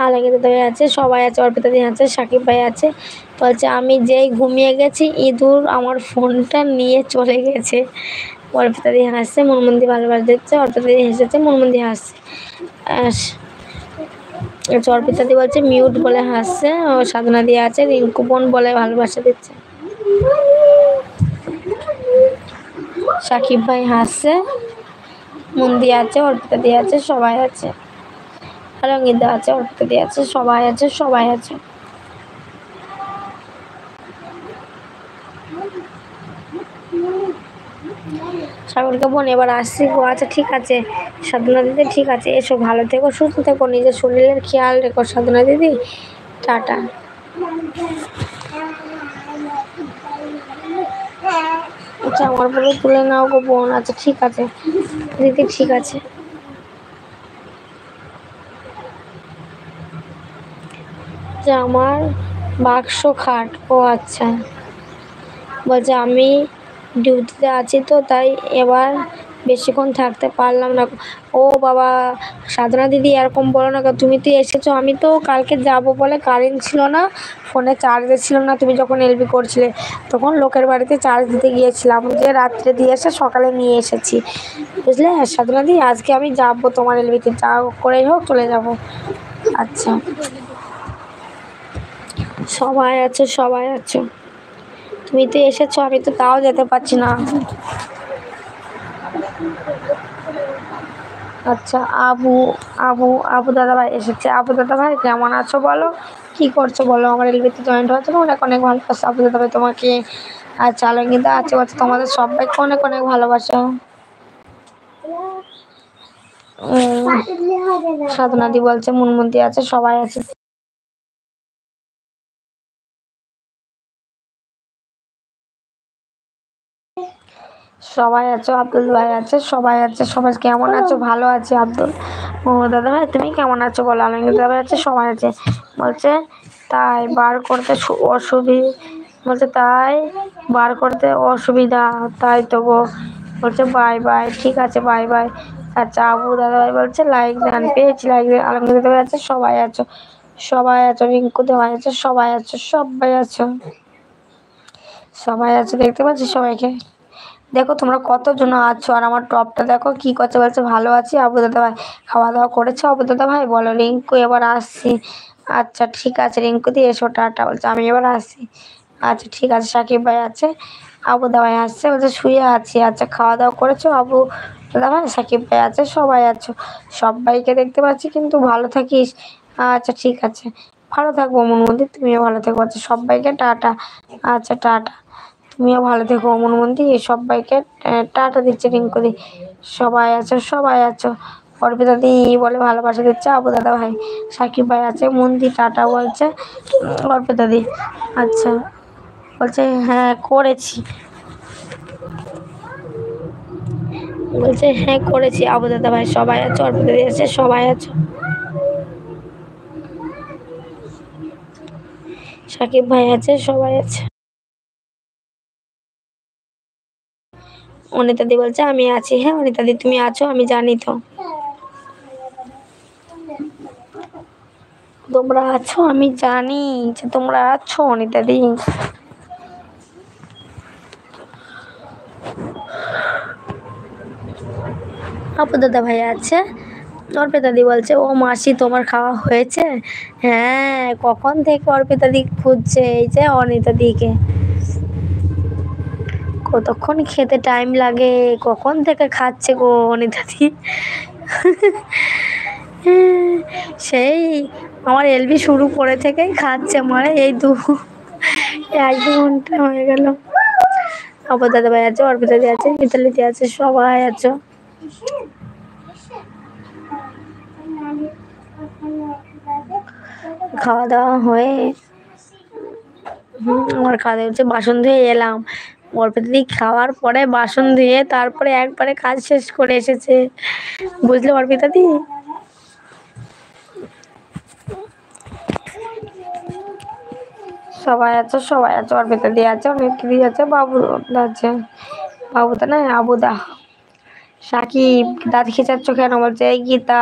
আলমগীর দাদা ভাই আছে, সবাই আছে, অর্পিতা দি আছে, সাকিব ভাই আছে। বলছে আমি যেই ঘুমিয়ে গেছি ইঁদুর আমার ফোনটা নিয়ে চলে গেছে। অর্পিতা দি হাসছে, মুনমুন্দি ভালোবাসা দিচ্ছে, অর্পিতা দি হেসেছে, মুনমুন্দি হাসছে। অর্পিতা দি বলছে মিউট বলে হাসছে, ও সাধনা দিয়ে আছে, রিঙ্কু বোন বলে ভালোবাসা দিচ্ছে। সাকিব ভাই হাসছে, মুন্দি আছে, অর্পিতা দি আছে, সবাই আছে, আলমগীর আছে, অর্পিতা দি আছে, সবাই আছে, সবাই আছে। সাগরকে বোন এবার আসছি গো। আচ্ছা ঠিক আছে সাধনা দিদি, ঠিক আছে, এসো, ভালো থেকো, সুস্থ থেকো, নিজের শরীরের খেয়াল রেখো সাধনা দিদি, টাটা। আচ্ছা আমার বলে তুলে নাও গো বোন। আচ্ছা ঠিক আছে দিদি, ঠিক আছে। যে আমার বাক্স খাট, ও আচ্ছা, বলছে আমি ডিউটিতে আছি তো তাই এবার বেশিক্ষণ থাকতে পারলাম না। ও বাবা সাধনা দিদি এরকম বলো না, তুমি তো এসেছো, আমি তো কালকে যাব বলে কারেন্ট ছিল না, ফোনে চার্জে ছিল না, তুমি যখন এলবি করছিলে তখন লোকের বাড়িতে চার্জ দিতে গিয়েছিলাম, যে রাত্রে দিয়ে এসে সকালে নিয়ে এসেছি, বুঝলে সাধনা দিদি। আজকে আমি যাবো তোমার এলবিতে, যা করেই হোক চলে যাব। আচ্ছা সবাই আছো, সবাই আছো, তুমি তো এসেছো, আমি তো তাও যেতে পারছি না। আচ্ছা আবু আবু আবু দাদা ভাই এসেছে। আবু দাদা ভাই কেমন আছো বলো, কি করছো বলো, আমার এলবিতে জয়েন্ট হয়েছে না, অনেক অনেক ভালোবাসা আবু দাদা ভাই তোমাকে। আচ্ছা আলমগীরদা আছে, বলছে তোমাদের সবাইকে অনেক অনেক ভালোবাসা। সাধনাদি বলছে মুনমুন্দি আছে, সবাই আছে, সবাই আছো, আব্দুল ভাই আছে, সবাই আছে, সবাই কেমন আছো, ভালো আছে আব্দুল। ও দাদা ভাই তুমি কেমন আছো বলো, আলমগীর দাদা ভাই আছে, সবাই আছে। বলছে তাই বার করতে বলছে তাই বার করতে অসুবিধা, তাই তো গো। বলছে বাই বাই, ঠিক আছে বাই বাই। আচ্ছা আবু দাদা ভাই বলছে লাইক দেন, পেয়েছি লাইক দেন। আলমগীর দাদা ভাই আছে, সবাই আছো, সবাই আছো, রিঙ্কু দেওয়া আছে, সবাই আছো, সবাই আছো, সবাই আছো, দেখতে পাচ্ছি সবাইকে। দেখো তোমরা কতজন আছো, আর আমার টপটা দেখো কি করছে, বলছে ভালো আছি আবু দাদা ভাই। খাওয়া দাওয়া করেছো আবু দাদা ভাই বলো। রিঙ্কু এবার আসছি। আচ্ছা ঠিক আছে রিঙ্কু দিয়ে এসো, টাটা, বলছে আমি এবার আসছি। আচ্ছা ঠিক আছে। সাকিব ভাই আছে, আবু দাদা ভাই আসছে, বলছে শুয়ে আছি। আচ্ছা খাওয়া দাওয়া করেছো আবু দাদা ভাই। সাকিব ভাই আছে, সবাই আছো, সবাইকে দেখতে পাচ্ছি, কিন্তু ভালো থাকিস। আচ্ছা ঠিক আছে, ভালো থাকবো মনমন্দি, তুমিও ভালো থেকো। আচ্ছা সবাইকে টাটা। আচ্ছা টাটা, তুমিও ভালো থেকো মনমন্দি, সবাইকে টাটা দিচ্ছে রিঙ্কু দি। সবাই আছো, সবাই আছো, অর্পিতা দি বলে ভালোবাসা দিচ্ছে আবু দাদা ভাই। সাকিব ভাই আছে, মন্দি টাটা বলছে অর্পিতা দি। আচ্ছা বলছে হ্যাঁ করেছি, বলছে হ্যাঁ করেছি আবু দাদা ভাই। সবাই আছো, অর্পিতা দি আছে, সবাই আছো, সাকিব ভাই আছে, সবাই আছে। অনিতা দি বলছে আমি আছি। হ্যাঁ অনিতা দি তুমি আছো, আমি জানি তো তোমরা আছো, আমি জানি যে তোমরা আছো অনিতা দি। আপু দাদা ভাই আছে, অর্পিতা দি বলছে ও মাসি তোমার খাওয়া হয়েছে। হ্যাঁ কখন থেকে অর্পিতা দি খুঁজছে এই যে অনিতা দিকে, কতক্ষণ খেতে টাইম লাগে, কখন থেকে খাচ্ছে গো অনিতা দি। সেই আমার এলবি শুরু করে থেকেই খাচ্ছে, মানে এই 1-2 ঘন্টা হয়ে গেল। অপর দাদা ভাই আছে, অর্পিতা দি আছে, মিতালিদি আছে, সবাই আছো। খাওয়া দাওয়া হয়ে আমার খাওয়া দাওয়া হচ্ছে, বাসন ধুয়ে এলাম। অর্পিতা দি খাওয়ার পরে বাসন ধুয়ে তারপরে একবারে কাজ শেষ করে এসেছে, বুঝলে অর্পিতা দি। সবাই আছো, সবাই আছো, অর্পিতা দি আছে, অনেক দি আছে, বাবু আছে, বাবুদা না আবুদা। সাকিব দাঁত খিচাচ্ছ কেন, বলছে এই গীতা